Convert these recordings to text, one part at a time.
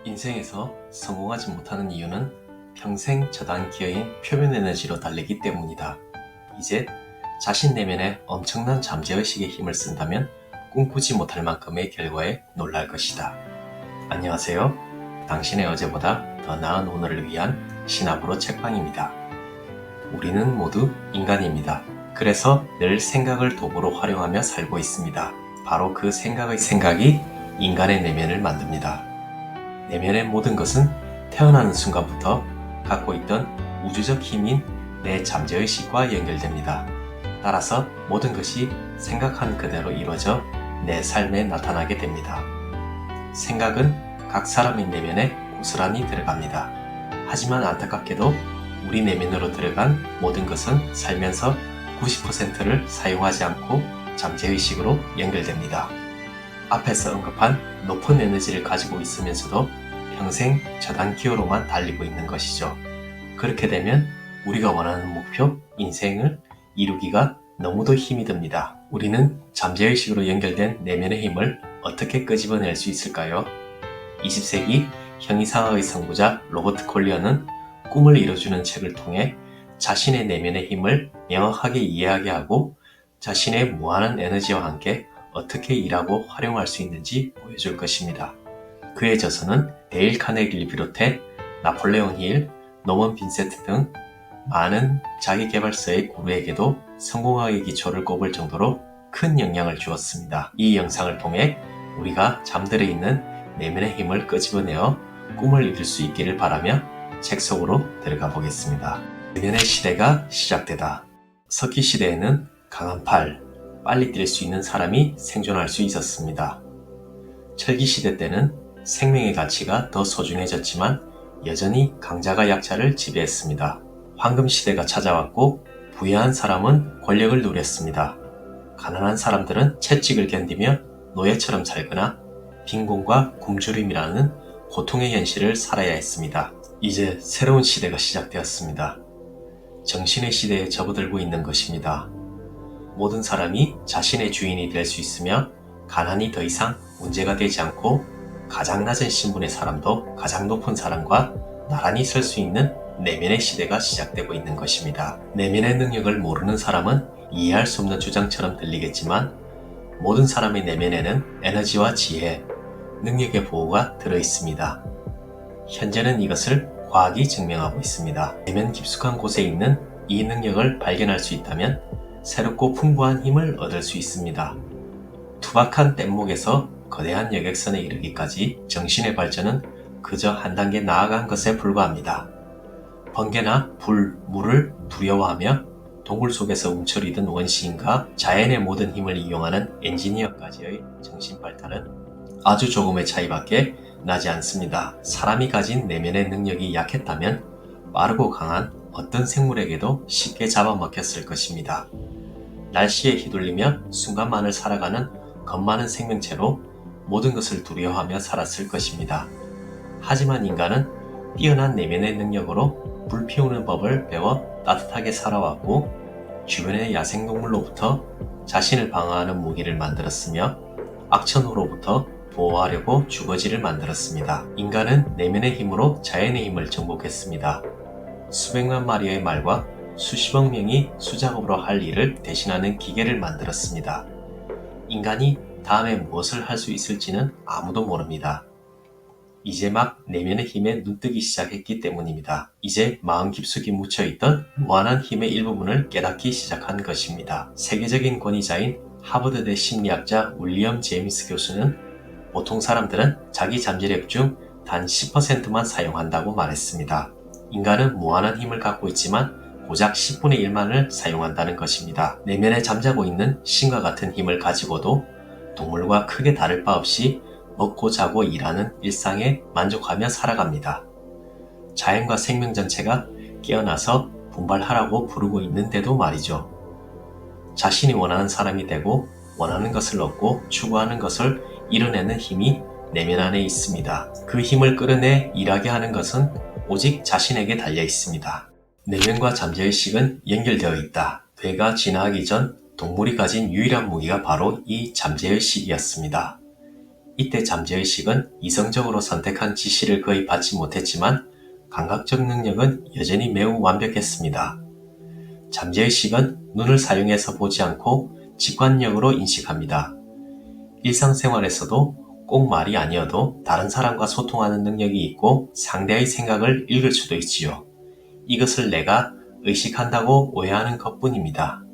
인생에서 성공하지 못하는 이유는 평생 저당 기어인 표면 에너지로 달리기 때문이다. 이제 자신 내면에 엄청난 잠재의식의 힘을 쓴다면 꿈꾸지 못할 만큼의 결과에 놀랄 것이다. 안녕하세요. 당신의 어제보다 더 나은 오늘을 위한 신압으로 책방입니다. 우리는 모두 인간입니다. 그래서 늘 생각을 도구로 활용하며 살고 있습니다. 바로 그 생각이 인간의 내면을 만듭니다. 내면의 모든 것은 태어나는 순간부터 갖고 있던 우주적 힘인 내 잠재의식과 연결됩니다. 따라서 모든 것이 생각한 그대로 이루어져 내 삶에 나타나게 됩니다. 생각은 각 사람의 내면에 고스란히 들어갑니다. 하지만 안타깝게도 우리 내면으로 들어간 모든 것은 살면서 90%를 사용하지 않고 잠재의식으로 연결됩니다. 앞에서 언급한 높은 에너지를 가지고 있으면서도 평생 저당 기어로만 달리고 있는 것이죠. 그렇게 되면 우리가 원하는 목표, 인생을 이루기가 너무도 힘이 듭니다. 우리는 잠재의식으로 연결된 내면의 힘을 어떻게 끄집어낼 수 있을까요? 20세기 형이상학의 선구자 로버트 콜리어는 꿈을 이뤄주는 책을 통해 자신의 내면의 힘을 명확하게 이해하게 하고 자신의 무한한 에너지와 함께 어떻게 일하고 활용할 수 있는지 보여줄 것입니다. 그의 저서는 데일 카네기를 비롯해 나폴레옹 힐, 노먼 빈센트 등 많은 자기계발서의 구루에게도 성공학의 기초를 꼽을 정도로 큰 영향을 주었습니다. 이 영상을 통해 우리가 잠들어 있는 내면의 힘을 끄집어내어 꿈을 이룰 수 있기를 바라며 책 속으로 들어가 보겠습니다. 내면의 시대가 시작되다. 석기 시대에는 강한 팔, 빨리 뛸 수 있는 사람이 생존할 수 있었습니다. 철기 시대 때는 생명의 가치가 더 소중해졌지만 여전히 강자가 약자를 지배했습니다. 황금 시대가 찾아왔고 부유한 사람은 권력을 누렸습니다. 가난한 사람들은 채찍을 견디며 노예처럼 살거나 빈곤과 굶주림이라는 고통의 현실을 살아야 했습니다. 이제 새로운 시대가 시작되었습니다. 정신의 시대에 접어들고 있는 것입니다. 모든 사람이 자신의 주인이 될 수 있으며 가난이 더 이상 문제가 되지 않고 가장 낮은 신분의 사람도 가장 높은 사람과 나란히 설 수 있는 내면의 시대가 시작되고 있는 것입니다. 내면의 능력을 모르는 사람은 이해할 수 없는 주장처럼 들리겠지만 모든 사람의 내면에는 에너지와 지혜, 능력의 보호가 들어있습니다. 현재는 이것을 과학이 증명하고 있습니다. 내면 깊숙한 곳에 있는 이 능력을 발견할 수 있다면 새롭고 풍부한 힘을 얻을 수 있습니다. 투박한 뗏목에서 거대한 여객선에 이르기까지 정신의 발전은 그저 한 단계 나아간 것에 불과합니다. 번개나 불, 물을 두려워하며 동굴 속에서 움츠리던 원시인과 자연의 모든 힘을 이용하는 엔지니어까지의 정신 발달은 아주 조금의 차이밖에 나지 않습니다. 사람이 가진 내면의 능력이 약했다면 빠르고 강한 어떤 생물에게도 쉽게 잡아먹혔을 것입니다. 날씨에 휘둘리며 순간만을 살아가는 겁많은 생명체로 모든 것을 두려워하며 살았을 것입니다. 하지만 인간은 뛰어난 내면의 능력으로 불 피우는 법을 배워 따뜻하게 살아왔고 주변의 야생동물로부터 자신을 방어하는 무기를 만들었으며 악천후로부터 보호하려고 주거지를 만들었습니다. 인간은 내면의 힘으로 자연의 힘을 정복했습니다. 수백만 마리의 말과 수십억 명이 수작업으로 할 일을 대신하는 기계를 만들었습니다. 인간이 다음에 무엇을 할 수 있을지는 아무도 모릅니다. 이제 막 내면의 힘에 눈뜨기 시작했기 때문입니다. 이제 마음 깊숙이 묻혀있던 무한한 힘의 일부분을 깨닫기 시작한 것입니다. 세계적인 권위자인 하버드대 심리학자 윌리엄 제임스 교수는 보통 사람들은 자기 잠재력 중 단 10%만 사용한다고 말했습니다. 인간은 무한한 힘을 갖고 있지만 고작 10분의 1만을 사용한다는 것입니다. 내면에 잠자고 있는 신과 같은 힘을 가지고도 동물과 크게 다를 바 없이 먹고 자고 일하는 일상에 만족하며 살아갑니다. 자연과 생명 전체가 깨어나서 분발하라고 부르고 있는데도 말이죠. 자신이 원하는 사람이 되고 원하는 것을 얻고 추구하는 것을 이뤄내는 힘이 내면 안에 있습니다. 그 힘을 끌어내 일하게 하는 것은 오직 자신에게 달려 있습니다. 내면과 잠재의식은 연결되어 있다. 뇌가 진화하기 전 동물이 가진 유일한 무기가 바로 이 잠재의식이었습니다. 이때 잠재의식은 이성적으로 선택한 지시를 거의 받지 못했지만 감각적 능력은 여전히 매우 완벽했습니다. 잠재의식은 눈을 사용해서 보지 않고 직관력으로 인식합니다. 일상생활에서도 꼭 말이 아니어도 다른 사람과 소통하는 능력이 있고 상대의 생각을 읽을 수도 있지요. 이것을 내가 의식한다고 오해하는 것뿐입니다.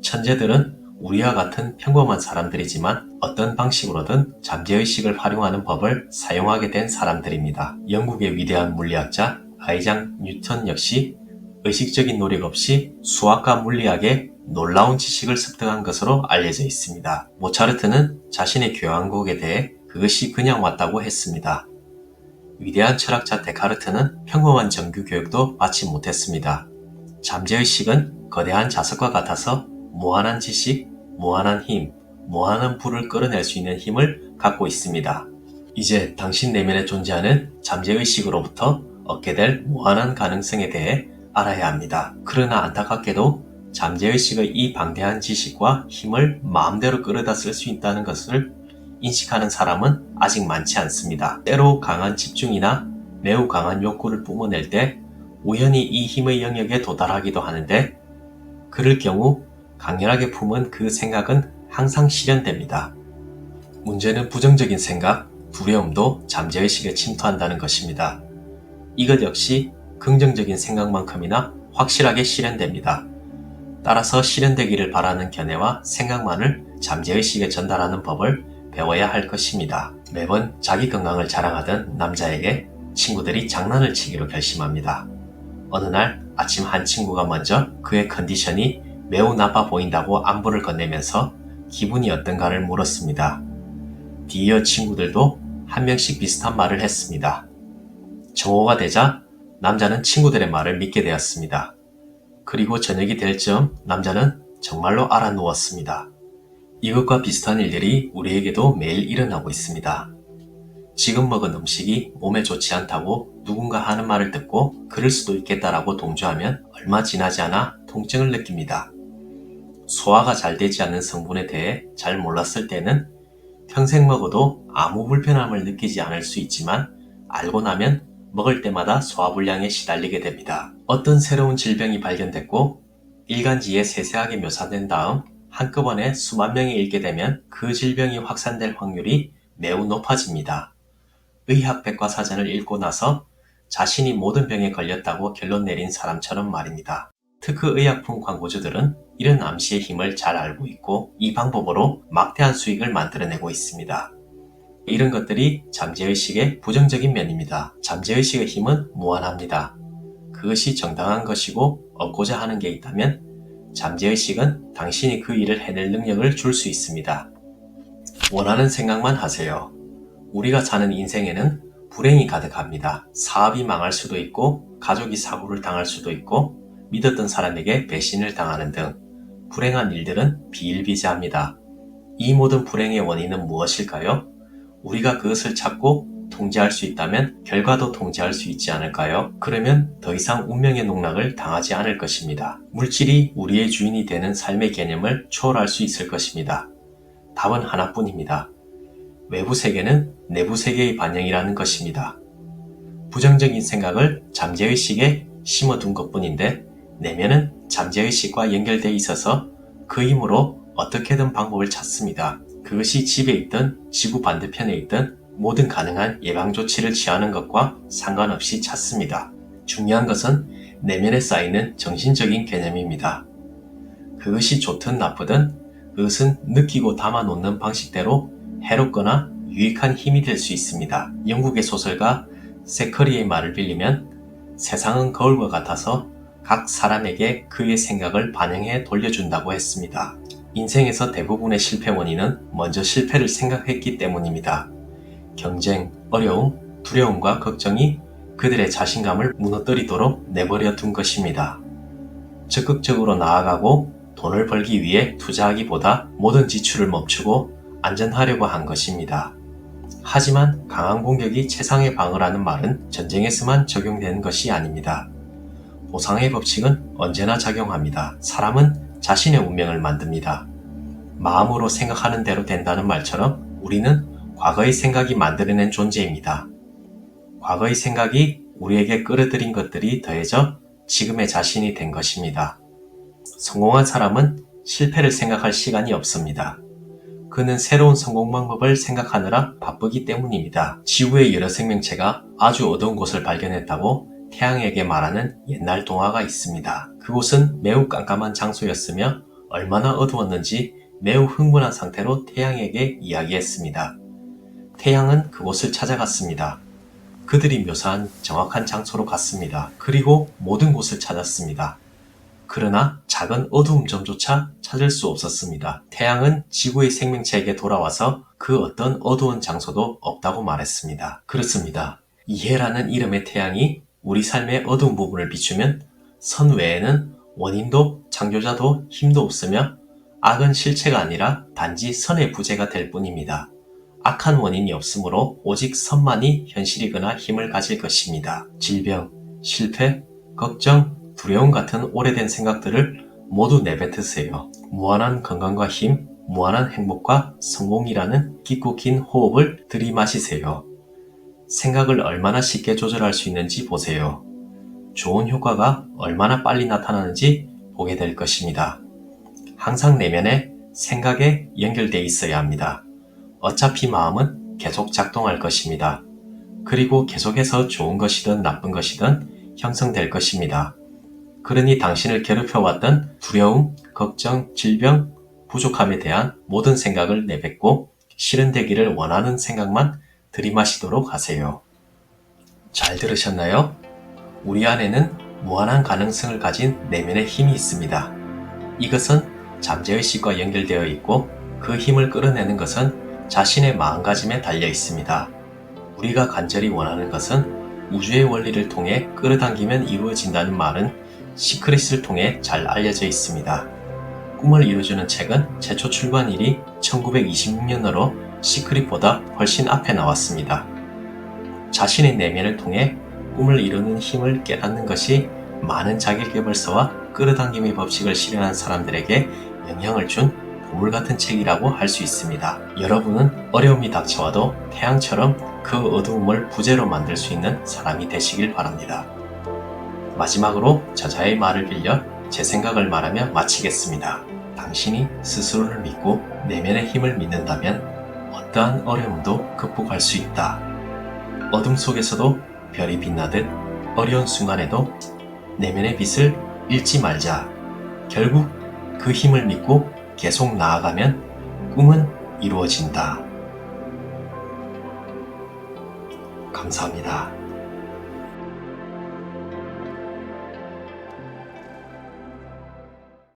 천재들은 우리와 같은 평범한 사람들이지만 어떤 방식으로든 잠재의식을 활용하는 법을 사용하게 된 사람들입니다. 영국의 위대한 물리학자 아이작 뉴턴 역시 의식적인 노력 없이 수학과 물리학에 놀라운 지식을 습득한 것으로 알려져 있습니다. 모차르트는 자신의 교향곡에 대해 그것이 그냥 왔다고 했습니다. 위대한 철학자 데카르트는 평범한 정규 교육도 받지 못했습니다. 잠재의식은 거대한 자석과 같아서 무한한 지식, 무한한 힘, 무한한 불을 끌어낼 수 있는 힘을 갖고 있습니다. 이제 당신 내면에 존재하는 잠재의식으로부터 얻게 될 무한한 가능성에 대해 알아야 합니다. 그러나 안타깝게도 잠재의식의 이 방대한 지식과 힘을 마음대로 끌어다 쓸 수 있다는 것을 인식하는 사람은 아직 많지 않습니다. 때로 강한 집중이나 매우 강한 욕구를 뿜어낼 때 우연히 이 힘의 영역에 도달하기도 하는데 그럴 경우 강렬하게 품은 그 생각은 항상 실현됩니다. 문제는 부정적인 생각, 두려움도 잠재의식에 침투한다는 것입니다. 이것 역시 긍정적인 생각만큼이나 확실하게 실현됩니다. 따라서 실현되기를 바라는 견해와 생각만을 잠재의식에 전달하는 법을 배워야 할 것입니다. 매번 자기 건강을 자랑하던 남자에게 친구들이 장난을 치기로 결심합니다. 어느 날 아침 한 친구가 먼저 그의 컨디션이 매우 나빠 보인다고 안부를 건네면서 기분이 어떤가를 물었습니다. 뒤이어 친구들도 한 명씩 비슷한 말을 했습니다. 정오가 되자 남자는 친구들의 말을 믿게 되었습니다. 그리고 저녁이 될 즈음 남자는 정말로 알아누웠습니다. 이것과 비슷한 일들이 우리에게도 매일 일어나고 있습니다. 지금 먹은 음식이 몸에 좋지 않다고 누군가 하는 말을 듣고 그럴 수도 있겠다라고 동조하면 얼마 지나지 않아 통증을 느낍니다. 소화가 잘 되지 않는 성분에 대해 잘 몰랐을 때는 평생 먹어도 아무 불편함을 느끼지 않을 수 있지만 알고 나면 먹을 때마다 소화불량에 시달리게 됩니다. 어떤 새로운 질병이 발견됐고 일간지에 세세하게 묘사된 다음 한꺼번에 수만 명이 읽게 되면 그 질병이 확산될 확률이 매우 높아집니다. 의학 백과사전을 읽고 나서 자신이 모든 병에 걸렸다고 결론 내린 사람처럼 말입니다. 특허의약품 광고주들은 이런 암시의 힘을 잘 알고 있고 이 방법으로 막대한 수익을 만들어내고 있습니다. 이런 것들이 잠재의식의 부정적인 면입니다. 잠재의식의 힘은 무한합니다. 그것이 정당한 것이고 얻고자 하는 게 있다면 잠재의식은 당신이 그 일을 해낼 능력을 줄 수 있습니다. 원하는 생각만 하세요. 우리가 사는 인생에는 불행이 가득합니다. 사업이 망할 수도 있고 가족이 사고를 당할 수도 있고 믿었던 사람에게 배신을 당하는 등 불행한 일들은 비일비재합니다. 이 모든 불행의 원인은 무엇일까요? 우리가 그것을 찾고 통제할 수 있다면 결과도 통제할 수 있지 않을까요? 그러면 더 이상 운명의 농락을 당하지 않을 것입니다. 물질이 우리의 주인이 되는 삶의 개념을 초월할 수 있을 것입니다. 답은 하나뿐입니다. 외부 세계는 내부 세계의 반영이라는 것입니다. 부정적인 생각을 잠재의식에 심어둔 것뿐인데 내면은 잠재의식과 연결되어 있어서 그 힘으로 어떻게든 방법을 찾습니다. 그것이 집에 있든 지구 반대편에 있든 모든 가능한 예방조치를 취하는 것과 상관없이 찾습니다. 중요한 것은 내면에 쌓이는 정신적인 개념입니다. 그것이 좋든 나쁘든 그것은 느끼고 담아놓는 방식대로 해롭거나 유익한 힘이 될 수 있습니다. 영국의 소설가 세커리의 말을 빌리면 세상은 거울과 같아서 각 사람에게 그의 생각을 반영해 돌려준다고 했습니다. 인생에서 대부분의 실패 원인은 먼저 실패를 생각했기 때문입니다. 경쟁, 어려움, 두려움과 걱정이 그들의 자신감을 무너뜨리도록 내버려 둔 것입니다. 적극적으로 나아가고 돈을 벌기 위해 투자하기보다 모든 지출을 멈추고 안전하려고 한 것입니다. 하지만 강한 공격이 최상의 방어라는 말은 전쟁에서만 적용되는 것이 아닙니다. 보상의 법칙은 언제나 작용합니다. 사람은 자신의 운명을 만듭니다. 마음으로 생각하는 대로 된다는 말처럼 우리는 과거의 생각이 만들어낸 존재입니다. 과거의 생각이 우리에게 끌어들인 것들이 더해져 지금의 자신이 된 것입니다. 성공한 사람은 실패를 생각할 시간이 없습니다. 그는 새로운 성공 방법을 생각하느라 바쁘기 때문입니다. 지구의 여러 생명체가 아주 어두운 곳을 발견했다고 태양에게 말하는 옛날 동화가 있습니다. 그곳은 매우 깜깜한 장소였으며 얼마나 어두웠는지 매우 흥분한 상태로 태양에게 이야기했습니다. 태양은 그곳을 찾아갔습니다. 그들이 묘사한 정확한 장소로 갔습니다. 그리고 모든 곳을 찾았습니다. 그러나 작은 어두움 점조차 찾을 수 없었습니다. 태양은 지구의 생명체에게 돌아와서 그 어떤 어두운 장소도 없다고 말했습니다. 그렇습니다. 이해라는 이름의 태양이 우리 삶의 어두운 부분을 비추면 선 외에는 원인도 창조자도 힘도 없으며 악은 실체가 아니라 단지 선의 부재가 될 뿐입니다. 악한 원인이 없으므로 오직 선만이 현실이거나 힘을 가질 것입니다. 질병, 실패, 걱정, 두려움 같은 오래된 생각들을 모두 내뱉으세요. 무한한 건강과 힘, 무한한 행복과 성공이라는 깊고 긴 호흡을 들이마시세요. 생각을 얼마나 쉽게 조절할 수 있는지 보세요. 좋은 효과가 얼마나 빨리 나타나는지 보게 될 것입니다. 항상 내면에 생각에 연결되어 있어야 합니다. 어차피 마음은 계속 작동할 것입니다. 그리고 계속해서 좋은 것이든 나쁜 것이든 형성될 것입니다. 그러니 당신을 괴롭혀왔던 두려움, 걱정, 질병, 부족함에 대한 모든 생각을 내뱉고 실현되기를 원하는 생각만 들이마시도록 하세요. 잘 들으셨나요? 우리 안에는 무한한 가능성을 가진 내면의 힘이 있습니다. 이것은 잠재의식과 연결되어 있고 그 힘을 끌어내는 것은 자신의 마음가짐에 달려 있습니다. 우리가 간절히 원하는 것은 우주의 원리를 통해 끌어당기면 이루어진다는 말은 시크릿을 통해 잘 알려져 있습니다. 꿈을 이루어주는 책은 최초 출간일이 1926년으로 시크릿보다 훨씬 앞에 나왔습니다. 자신의 내면을 통해 꿈을 이루는 힘을 깨닫는 것이 많은 자기계발서와 끌어당김의 법칙을 실현한 사람들에게 영향을 준 보물 같은 책이라고 할 수 있습니다. 여러분은 어려움이 닥쳐와도 태양처럼 그 어두움을 부재로 만들 수 있는 사람이 되시길 바랍니다. 마지막으로 저자의 말을 빌려 제 생각을 말하며 마치겠습니다. 당신이 스스로를 믿고 내면의 힘을 믿는다면 어떠한 어려움도 극복할 수 있다. 어둠 속에서도 별이 빛나듯 어려운 순간에도 내면의 빛을 잃지 말자. 결국 그 힘을 믿고 계속 나아가면 꿈은 이루어진다. 감사합니다.